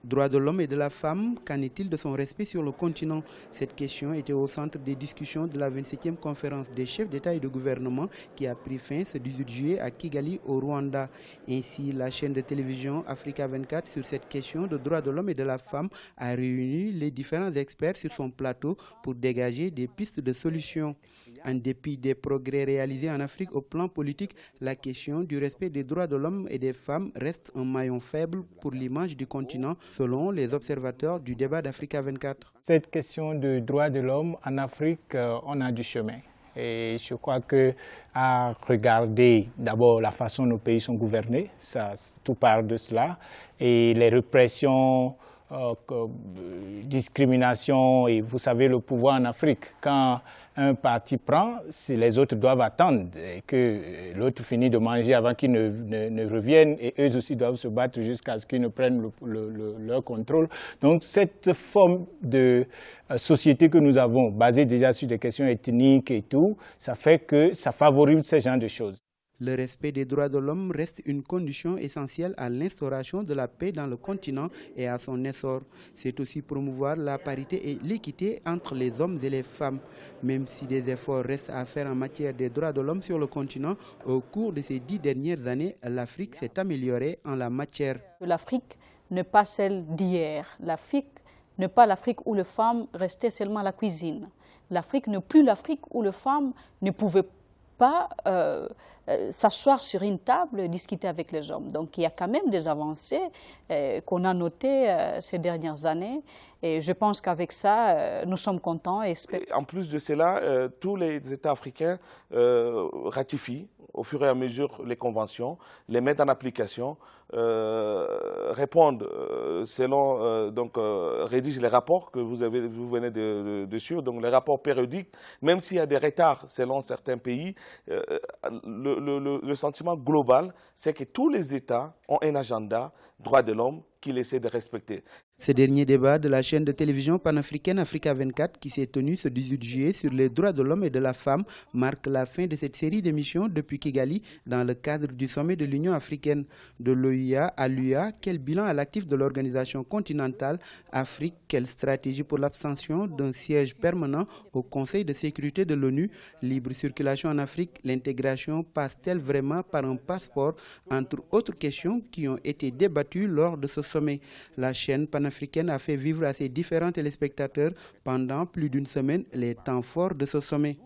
Droits de l'homme et de la femme, qu'en est-il de son respect sur le continent? Cette question était au centre des discussions de la 27e conférence des chefs d'État et de gouvernement qui a pris fin ce 18 juillet à Kigali, au Rwanda. Ainsi, la chaîne de télévision Africa 24 sur cette question de droits de l'homme et de la femme a réuni les différents experts sur son plateau pour dégager des pistes de solutions. En dépit des progrès réalisés en Afrique au plan politique, la question du respect des droits de l'homme et des femmes reste un maillon faible pour l'image du continent, selon les observateurs du débat d'Africa 24. Cette question de droits de l'homme en Afrique, on a du chemin. Et je crois qu'à regarder d'abord la façon dont nos pays sont gouvernés, ça, tout part de cela, et les répressions, discrimination, et vous savez le pouvoir en Afrique, quand un parti prend, les autres doivent attendre que l'autre finisse de manger avant qu'ils ne reviennent, et eux aussi doivent se battre jusqu'à ce qu'ils ne prennent leur contrôle. Donc cette forme de société que nous avons, basée déjà sur des questions ethniques et tout, ça fait que ça favorise ce genre de choses. Le respect des droits de l'homme reste une condition essentielle à l'instauration de la paix dans le continent et à son essor. C'est aussi promouvoir la parité et l'équité entre les hommes et les femmes. Même si des efforts restent à faire en matière des droits de l'homme sur le continent, au cours de ces 10 dernières années, l'Afrique s'est améliorée en la matière. L'Afrique n'est pas celle d'hier. L'Afrique n'est pas l'Afrique où les femmes restaient seulement à la cuisine. L'Afrique n'est plus l'Afrique où les femmes ne pouvaient pas s'asseoir sur une table et discuter avec les hommes. Donc il y a quand même des avancées qu'on a notées ces dernières années et je pense qu'avec ça, nous sommes contents. En plus de cela, tous les États africains ratifient au fur et à mesure les conventions, les mettent en application, répondent rédigent les rapports que vous venez de suivre, donc les rapports périodiques, même s'il y a des retards selon certains pays, le sentiment global, c'est que tous les États ont un agenda droits de l'homme qu'ils essaient de respecter. Ce dernier débat de la chaîne de télévision panafricaine Africa 24 qui s'est tenu ce 18 juillet sur les droits de l'homme et de la femme marque la fin de cette série d'émissions depuis Kigali dans le cadre du sommet de l'Union africaine. De l'OUA à l'UA, quel bilan à l'actif de l'organisation continentale Afrique, quelle stratégie pour l'abstention d'un siège permanent au Conseil de sécurité de l'ONU, libre circulation en Afrique, l'intégration passe-t-elle vraiment par un passeport, entre autres questions qui ont été débattues lors de ce sommet. La chaîne panafricaine a fait vivre à ses différents téléspectateurs pendant plus d'une semaine les temps forts de ce sommet.